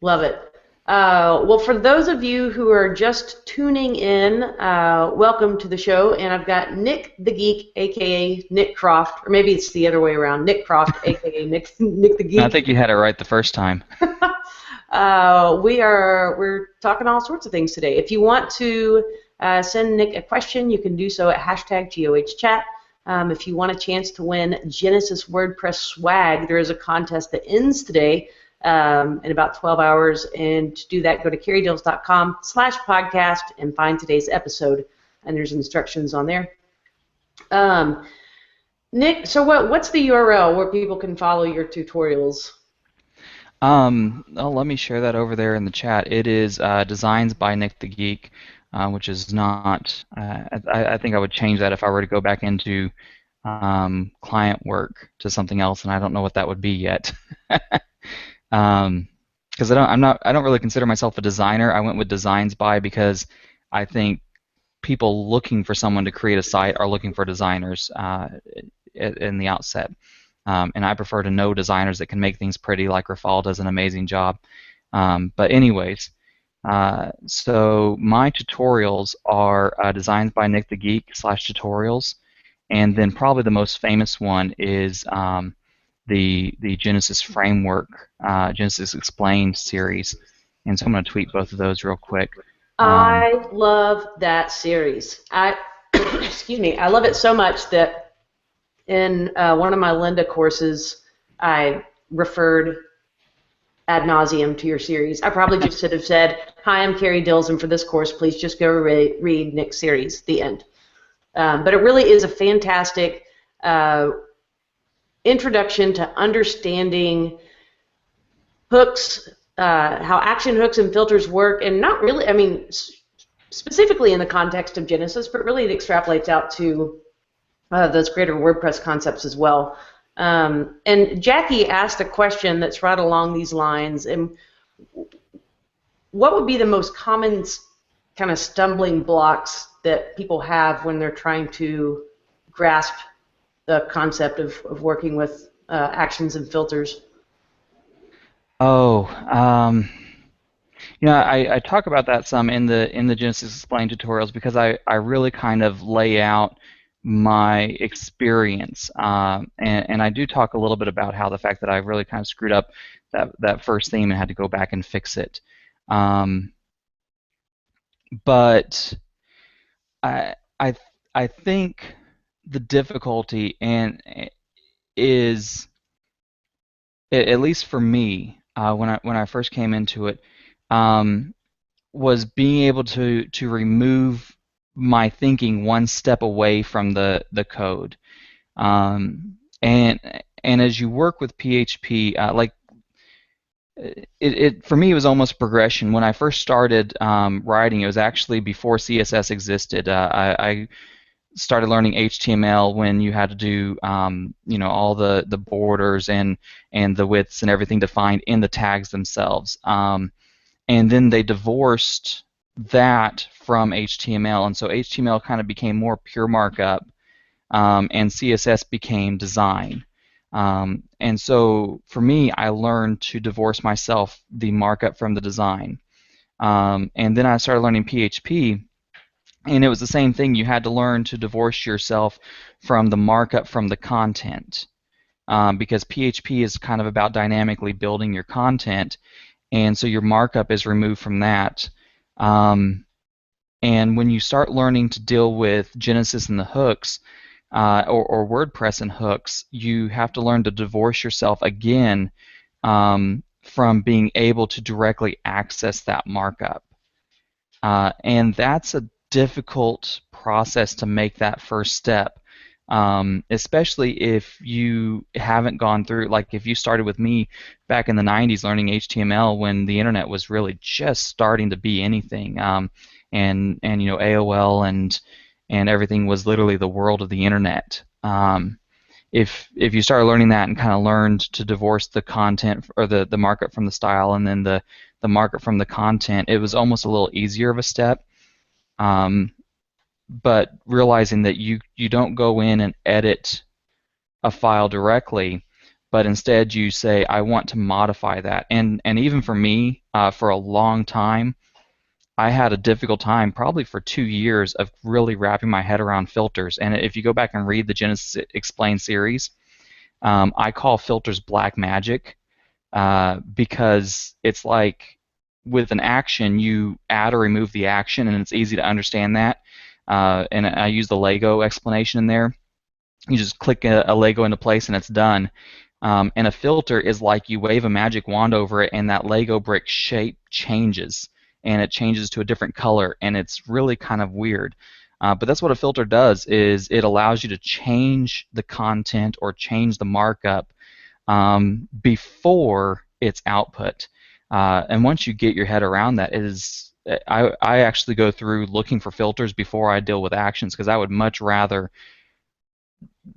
Love it. Well, for those of you who are just tuning in, welcome to the show. And I've got Nick the Geek, a.k.a. Nick Croft, or maybe it's the other way around, Nick Croft, a.k.a. Nick the Geek. I think you had it right the first time. We're talking all sorts of things today. If you want to send Nick a question, you can do so at #GOHChat. If you want a chance to win Genesis WordPress swag, there is a contest that ends today in about 12 hours. And to do that, go to carriedills.com/podcast and find today's episode. And there's instructions on there. Nick, so what's the URL where people can follow your tutorials? Let me share that over there in the chat. It is Designs by Nick the Geek, which is not. I think I would change that if I were to go back into client work to something else, and I don't know what that would be yet. Because I don't really consider myself a designer. I went with Designs by because I think people looking for someone to create a site are looking for designers in the outset. And I prefer to know designers that can make things pretty, like Rafal does an amazing job. But anyways, so my tutorials are Designs by Nick the Geek /tutorials, and then probably the most famous one is the Genesis Framework, Genesis Explained series. And so I'm going to tweet both of those real quick. I love that series. Excuse me, I love it so much that in one of my Lynda courses, I referred ad nauseum to your series. I probably just should have said, "Hi, I'm Carrie Dills, and for this course, please just go read Nick's series." The end. But it really is a fantastic introduction to understanding hooks, how action hooks and filters work, and not really, I mean, specifically in the context of Genesis, but really it extrapolates out to those greater WordPress concepts as well. And Jackie asked a question that's right along these lines. And what would be the most common kind of stumbling blocks that people have when they're trying to grasp the concept of working with actions and filters? Oh, I talk about that some in the Genesis Explained tutorials because I really kind of lay out my experience, and I do talk a little bit about how the fact that I really kind of screwed up that first theme and had to go back and fix it. Um, but I I I think the difficulty and is at least for me when I first came into it, um, was being able to remove my thinking one step away from the code. And as you work with PHP, it for me it was almost progression. When I first started writing, it was actually before CSS existed. I started learning HTML when you had to do all the borders and the widths and everything defined in the tags themselves. And then they divorced that from HTML, and so HTML kind of became more pure markup, and CSS became design. And so for me, I learned to divorce myself the markup from the design. And then I started learning PHP, and it was the same thing. You had to learn to divorce yourself from the markup from the content, because PHP is kind of about dynamically building your content, and so your markup is removed from that. Um, and when you start learning to deal with Genesis and the hooks, or WordPress and hooks, you have to learn to divorce yourself again from being able to directly access that markup. And that's a difficult process to make that first step, especially if you haven't gone through, like if you started with me back in the 90s learning HTML when the internet was really just starting to be anything, and AOL and everything was literally the world of the internet. If you started learning that and kind of learned to divorce the content or the markup from the style, and then the markup from the content, it was almost a little easier of a step. Um, but realizing that you don't go in and edit a file directly, but instead you say, I want to modify that. And even for me, for a long time, I had a difficult time, probably for 2 years, of really wrapping my head around filters. And if you go back and read the Genesis Explained series, I call filters black magic, because it's like with an action, you add or remove the action, and it's easy to understand that. And I use the Lego explanation in there. You just click a Lego into place and it's done. And a filter is like you wave a magic wand over it and that Lego brick shape changes, and it changes to a different color, and it's really kind of weird. But that's what a filter does, is it allows you to change the content or change the markup before its output. And once you get your head around that, I actually go through looking for filters before I deal with actions, because I would much rather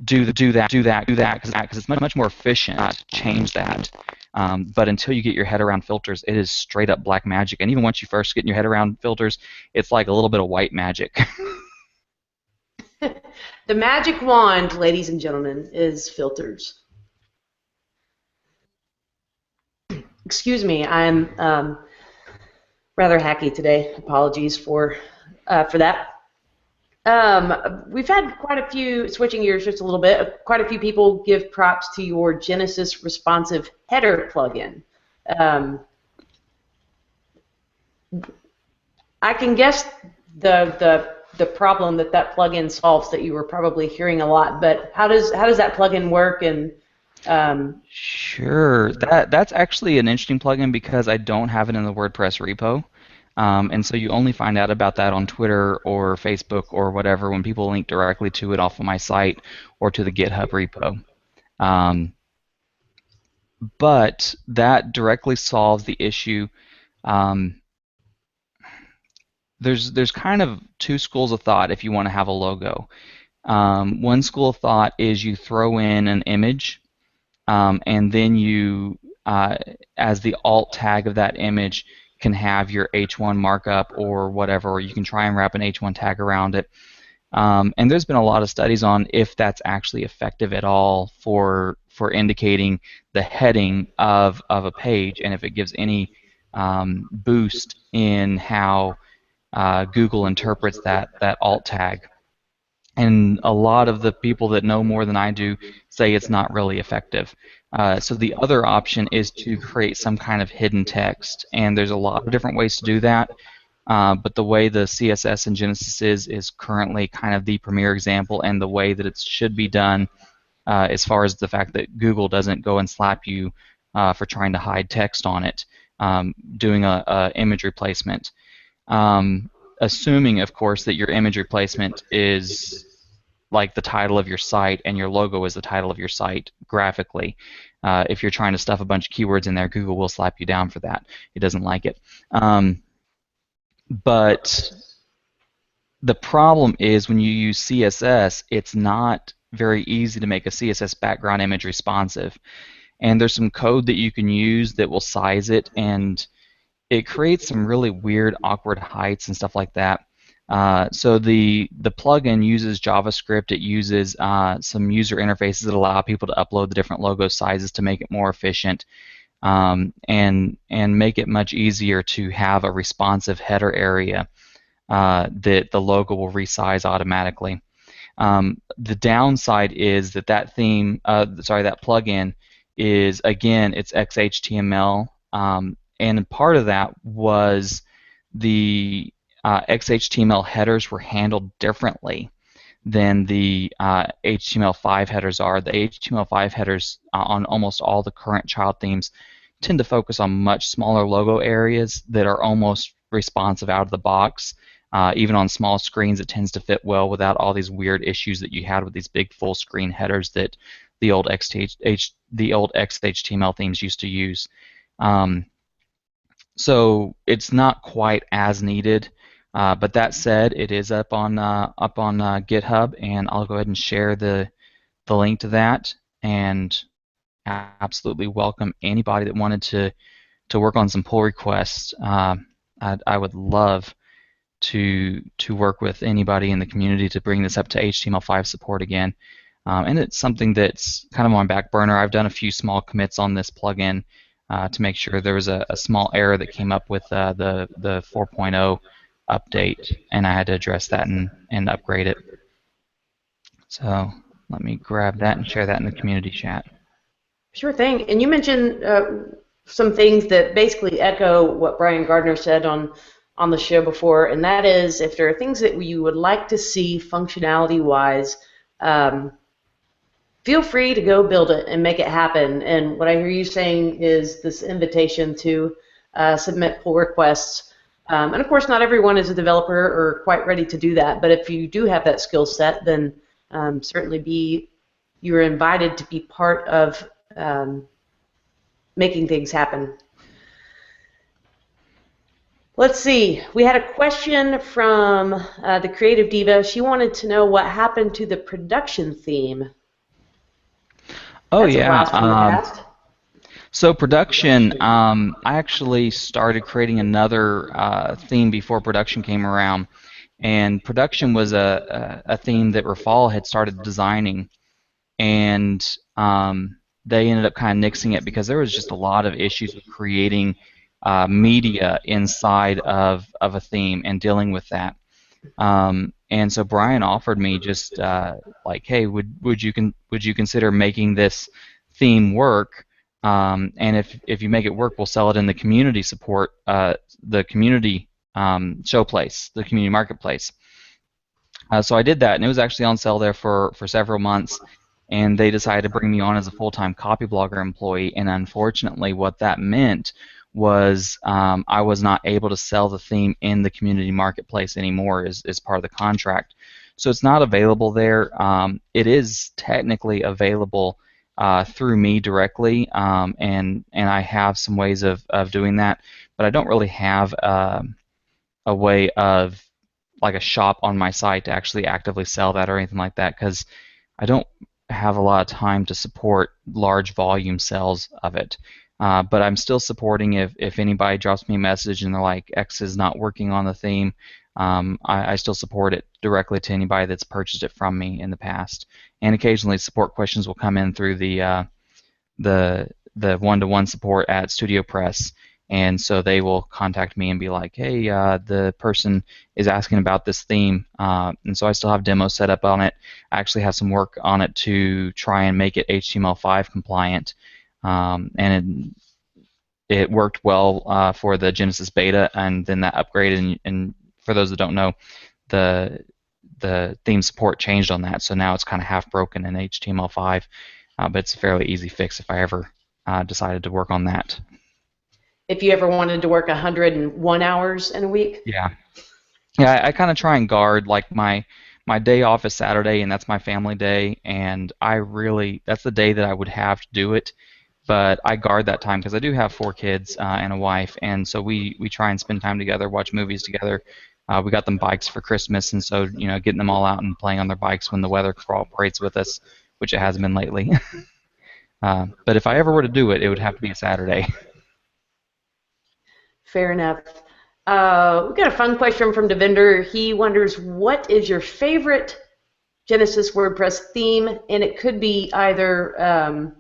do that because it's much more efficient to change that. But until you get your head around filters, it is straight up black magic. And even once you first get your head around filters, it's like a little bit of white magic. The magic wand, ladies and gentlemen, is filters. Excuse me, I'm rather hacky today. Apologies for that. We've had quite a few, switching gears just a little bit, quite a few people give props to your Genesis responsive header plugin. Um, I can guess the problem that plugin solves that you were probably hearing a lot, but how does that plugin work? And Sure. That's actually an interesting plugin because I don't have it in the WordPress repo. And so you only find out about that on Twitter or Facebook or whatever when people link directly to it off of my site or to the GitHub repo. Um, but that directly solves the issue. Um, there's kind of two schools of thought if you want to have a logo. One school of thought is you throw in an image, and then you, as the alt tag of that image, can have your H1 markup or whatever, or you can try and wrap an H1 tag around it. And there's been a lot of studies on if that's actually effective at all for indicating the heading of a page, and if it gives any boost in how Google interprets that alt tag. and a lot of the people that know more than I do say it's not really effective. So the other option is to create some kind of hidden text, and there's a lot of different ways to do that. But the way the CSS in Genesis is currently kind of the premier example, and the way that it should be done, as far as the fact that Google doesn't go and slap you for trying to hide text on it, doing a image replacement. Assuming, of course, that your image replacement is like the title of your site and your logo is the title of your site graphically. If you're trying to stuff a bunch of keywords in there, Google will slap you down for that. It doesn't like it. But the problem is when you use CSS, it's not very easy to make a CSS background image responsive. And there's some code that you can use that will size it, and it creates some really weird, awkward heights and stuff like that. So the plugin uses JavaScript. It uses some user interfaces that allow people to upload the different logo sizes to make it more efficient, and make it much easier to have a responsive header area that the logo will resize automatically. The downside is that that plugin is, again, it's XHTML, and part of that was the XHTML headers were handled differently than the HTML5 headers are. The HTML5 headers on almost all the current child themes tend to focus on much smaller logo areas that are almost responsive out of the box. Even on small screens, it tends to fit well without all these weird issues that you had with these big full screen headers that the old XHTML themes used to use. So it's not quite as needed. But that said, it is up on GitHub, and I'll go ahead and share the link to that, and absolutely welcome anybody that wanted to work on some pull requests. I would love to work with anybody in the community to bring this up to HTML5 support again. And it's something that's kind of on back burner. I've done a few small commits on this plugin to make sure there was a small error that came up with the 4.0 update, and I had to address that and upgrade it. So let me grab that and share that in the community chat. Sure thing. And you mentioned some things that basically echo what Brian Gardner said on the show before, and that is, if there are things that you would like to see functionality-wise, feel free to go build it and make it happen. And what I hear you saying is this invitation to submit pull requests. And of course, not everyone is a developer or quite ready to do that, but if you do have that skill set, then certainly you're invited to be part of making things happen. Let's see. We had a question from the Creative Diva. She wanted to know what happened to the production theme. Oh, That's yeah. A blast from the past. So production, I actually started creating another theme before production came around, and production was a theme that Rafal had started designing, and they ended up kind of nixing it because there was just a lot of issues with creating media inside of a theme and dealing with that. And so Brian offered me just like, hey, would you consider making this theme work? And if you make it work, we'll sell it in the community support, the community showplace, the community marketplace. So I did that, and it was actually on sale there for several months. And they decided to bring me on as a full-time Copyblogger employee. And unfortunately, what that meant was I was not able to sell the theme in the community marketplace anymore as part of the contract. So it's not available there. It is technically available through me directly, and I have some ways of doing that, but I don't really have a way of like a shop on my site to actually actively sell that or anything like that, because I don't have a lot of time to support large volume sales of it. But I'm still supporting if anybody drops me a message and they're like, X is not working on the theme, I still support it directly to anybody that's purchased it from me in the past. And occasionally support questions will come in through the one-to-one support at Studio Press, and so they will contact me and be like, hey, the person is asking about this theme, and so I still have demos set up on it. I actually have some work on it to try and make it HTML5 compliant, and it worked well for the Genesis beta, and then that upgraded. And for those that don't know, the theme support changed on that, so now it's kind of half broken in HTML5, but it's a fairly easy fix if I ever decided to work on that. If you ever wanted to work 101 hours in a week. Yeah, yeah. I kind of try and guard like my day off is Saturday, and that's my family day, and that's the day that I would have to do it. But I guard that time because I do have 4 kids and a wife, and so we try and spend time together, watch movies together. We got them bikes for Christmas, and so getting them all out and playing on their bikes when the weather cooperates with us, which it hasn't been lately. But if I ever were to do it, it would have to be a Saturday. Fair enough. We've got a fun question from Devinder. He wonders, what is your favorite Genesis WordPress theme? And it could be either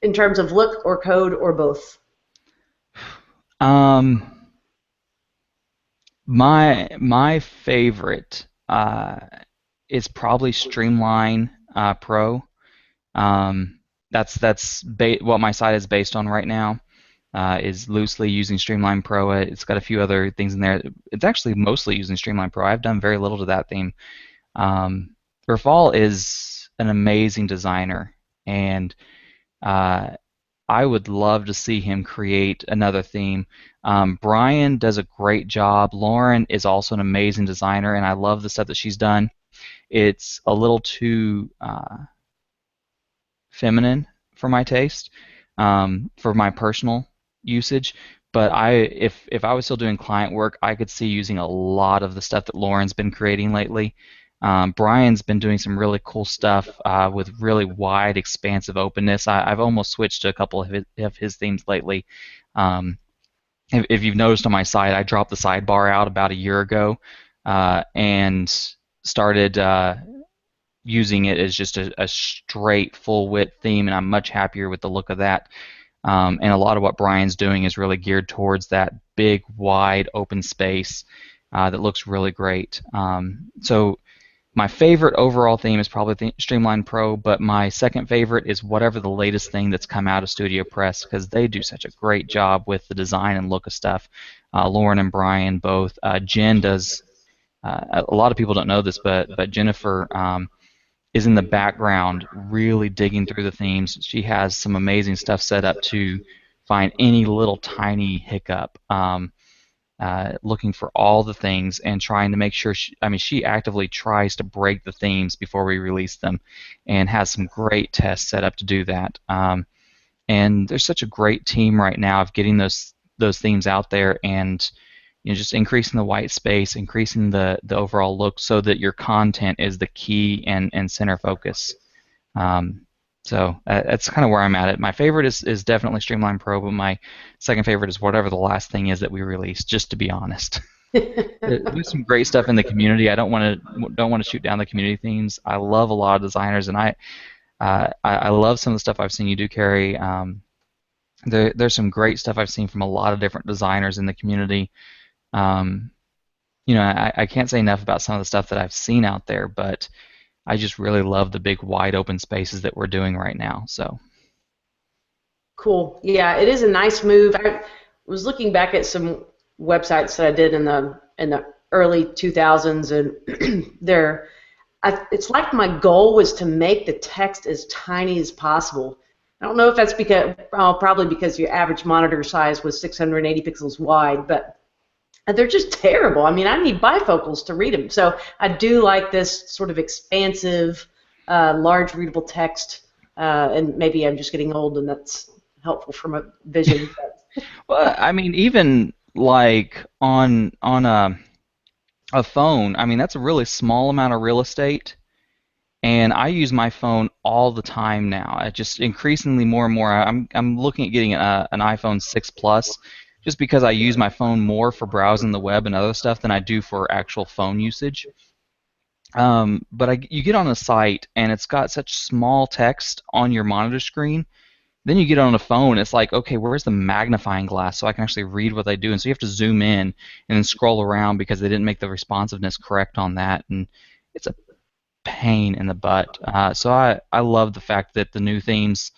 in terms of look or code or both. My favorite is probably Streamline Pro. That's what my site is based on right now. Is loosely using Streamline Pro. It's got a few other things in there. It's actually mostly using Streamline Pro. I've done very little to that theme. Rafal is an amazing designer, and I would love to see him create another theme. Brian does a great job. Lauren is also an amazing designer, and I love the stuff that she's done. It's a little too feminine for my taste, for my personal usage. But if I was still doing client work, I could see using a lot of the stuff that Lauren's been creating lately. Brian's been doing some really cool stuff with really wide, expansive openness. I've almost switched to a couple of his themes lately. If you've noticed on my site, I dropped the sidebar out about a year ago and started using it as just a straight full width theme, and I'm much happier with the look of that. And a lot of what Brian's doing is really geared towards that big, wide, open space that looks really great. So my favorite overall theme is probably Streamline Pro, but my second favorite is whatever the latest thing that's come out of Studio Press, because they do such a great job with the design and look of stuff. Lauren and Brian both. Jen does. A lot of people don't know this, but Jennifer is in the background really digging through the themes. She has some amazing stuff set up to find any little tiny hiccup. Looking for all the things and trying to make sure she actively tries to break the themes before we release them, and has some great tests set up to do that. And there's such a great team right now of getting those themes out there, and just increasing the white space, increasing the overall look, so that your content is the key and center focus. So that's kind of where I'm at it. My favorite is definitely Streamline Pro, but my second favorite is whatever the last thing is that we released, just to be honest. There's some great stuff in the community. I don't want to shoot down the community themes. I love a lot of designers, and I love some of the stuff I've seen you do, Carrie. There's some great stuff I've seen from a lot of different designers in the community. I can't say enough about some of the stuff that I've seen out there, but I just really love the big wide open spaces that we're doing right now. So cool. Yeah, it is a nice move. I was looking back at some websites that I did in the early 2000s, and it's like my goal was to make the text as tiny as possible. I don't know if that's probably because your average monitor size was 680 pixels wide, but they're just terrible. I mean, I need bifocals to read them. So I do like this sort of expansive, large readable text, and maybe I'm just getting old and that's helpful for my vision. Well, I mean, even like on a phone, I mean, that's a really small amount of real estate, and I use my phone all the time now. I just increasingly more and more. I'm looking at getting an iPhone 6 Plus, just because I use my phone more for browsing the web and other stuff than I do for actual phone usage. But you get on a site and it's got such small text on your monitor screen Then you get on a phone, it's like, okay, where's the magnifying glass so I can actually read what they do? And so you have to zoom in and then scroll around because they didn't make the responsiveness correct on that, and it's a pain in the butt. So I love the fact that the new themes,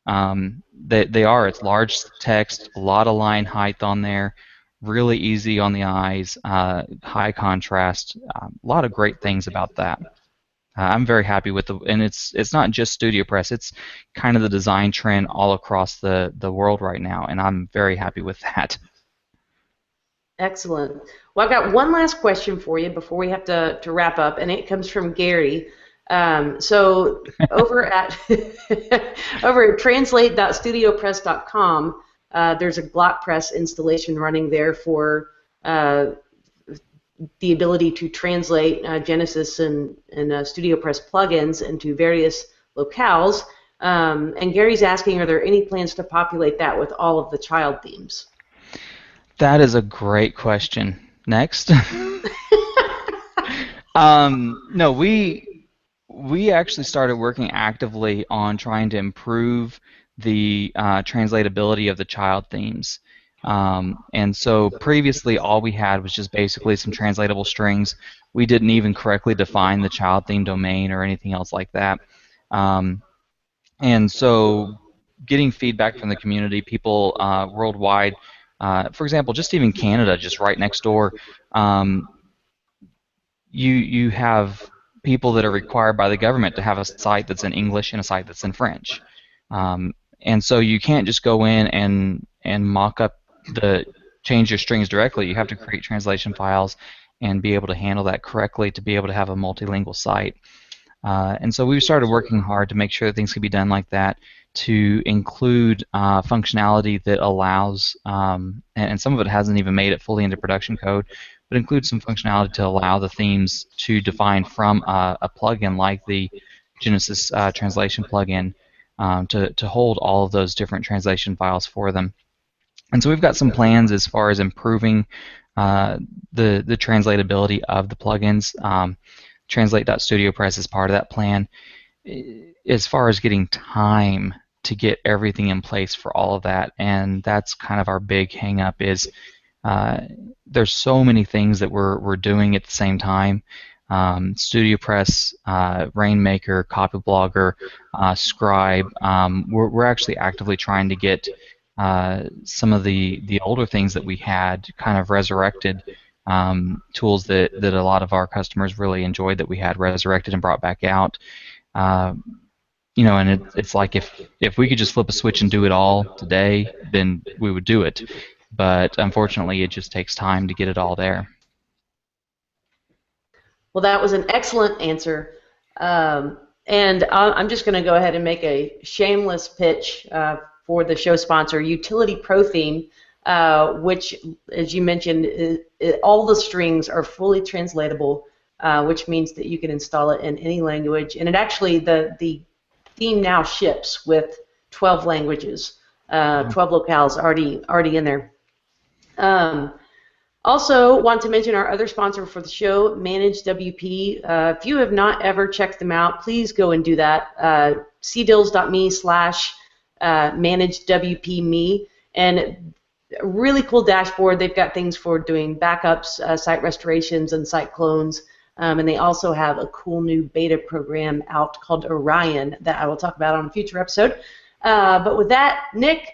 it's large text, a lot of line height on there, really easy on the eyes, high contrast, a lot of great things about that. I'm very happy with and it's not just StudioPress. It's kind of the design trend all across the world right now, and I'm very happy with that. Excellent. Well, I've got one last question for you before we have to wrap up, and it comes from Gary. So over at over at translate.studiopress.com, there's a block press installation running there for the ability to translate Genesis and StudioPress plugins into various locales. And Gary's asking, are there any plans to populate that with all of the child themes? That is a great question. Next. No, we actually started working actively on trying to improve the translatability of the child themes. And so previously all we had was just basically some translatable strings. We didn't even correctly define the child theme domain or anything else like that. And so getting feedback from the community, people worldwide, for example, just even Canada, just right next door, you have people that are required by the government to have a site that's in English and a site that's in French. And so you can't just go in and mock up change your strings directly. You have to create translation files and be able to handle that correctly to be able to have a multilingual site. And so we started working hard to make sure that things could be done like that, to include functionality that allows, and some of it hasn't even made it fully into production code, but include some functionality to allow the themes to define from a plugin like the Genesis translation plugin to hold all of those different translation files for them. And so we've got some plans as far as improving the translatability of the plugins. Translate.studiopress is part of that plan. As far as getting time to get everything in place for all of that, and that's kind of our big hang-up is there's so many things that we're doing at the same time. StudioPress, Rainmaker, Copyblogger, Scribe. We're actually actively trying to get some of the older things that we had kind of resurrected, tools that a lot of our customers really enjoyed that we had resurrected and brought back out. And it's like if we could just flip a switch and do it all today, then we would do it. But unfortunately, it just takes time to get it all there. Well, that was an excellent answer. And I'm just going to go ahead and make a shameless pitch for the show sponsor, Utility Pro Theme, which, as you mentioned, all the strings are fully translatable, which means that you can install it in any language. And it actually, the theme now ships with 12 languages, 12 locales already in there. Also, want to mention our other sponsor for the show, ManageWP. If you have not ever checked them out, please go and do that. cdills.me/managewpme, and a really cool dashboard. They've got things for doing backups, site restorations, and site clones. And they also have a cool new beta program out called Orion that I will talk about on a future episode. But with that, Nick,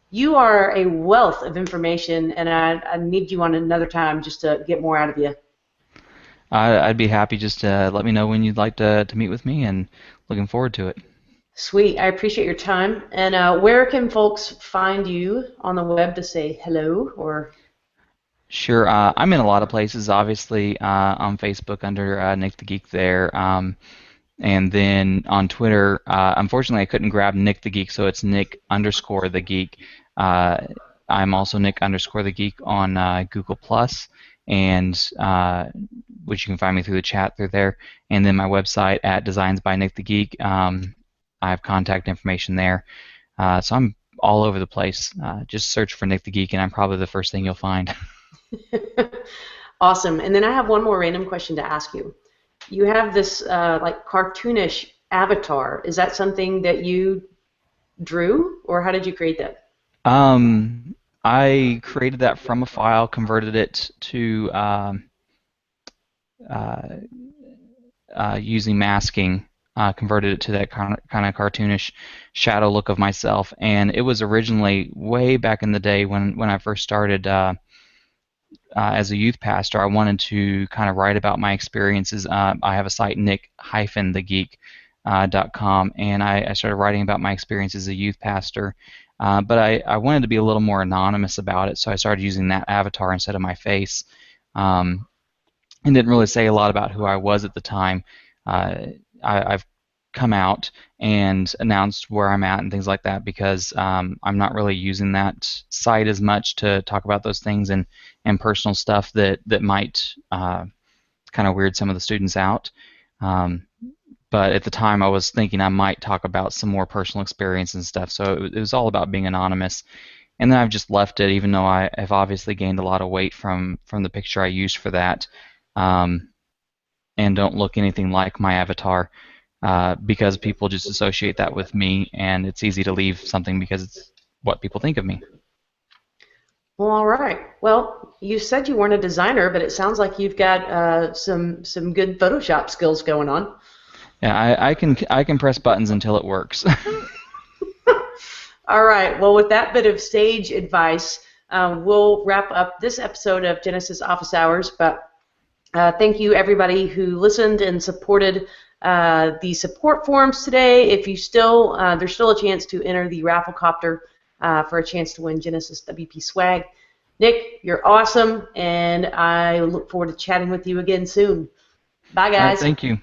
you are a wealth of information, and I need you on another time just to get more out of you. I'd be happy. Just to let me know when you'd like to meet with me, and looking forward to it. Sweet. I appreciate your time. And where can folks find you on the web to say hello? Or Sure. I'm in a lot of places, obviously, on Facebook under Nick the Geek there. And then on Twitter, unfortunately, I couldn't grab Nick the Geek, so it's Nick_the Geek. I'm also Nick_the Geek on Google Plus, and which you can find me through the chat through there. And then my website at Designs by Nick the Geek. I have contact information there. So I'm all over the place. Just search for Nick the Geek, and I'm probably the first thing you'll find. Awesome. And then I have one more random question to ask you. You have this like cartoonish avatar. Is that something that you drew, or how did you create that? I created that from a file, converted it to uh, using masking, converted it to that kind of cartoonish shadow look of myself. And it was originally way back in the day when I first started as a youth pastor. I wanted to kind of write about my experiences. I have a site, nick-thegeek.com, and I started writing about my experience as a youth pastor. But I wanted to be a little more anonymous about it, so I started using that avatar instead of my face. And didn't really say a lot about who I was at the time. I've come out and announced where I'm at and things like that because I'm not really using that site as much to talk about those things and personal stuff that might kind of weird some of the students out. But at the time, I was thinking I might talk about some more personal experience and stuff, so it was all about being anonymous. And then I've just left it, even though I have obviously gained a lot of weight from the picture I used for that, and don't look anything like my avatar, because people just associate that with me, and it's easy to leave something because it's what people think of me. Well, all right. Well, you said you weren't a designer, but it sounds like you've got some good Photoshop skills going on. Yeah, I can press buttons until it works. All right. Well, with that bit of stage advice, we'll wrap up this episode of Genesis Office Hours. But thank you, everybody who listened and supported the support forums today. If you still, there's still a chance to enter the Rafflecopter for a chance to win Genesis WP swag. Nick, you're awesome, and I look forward to chatting with you again soon. Bye, All right, guys. thank you.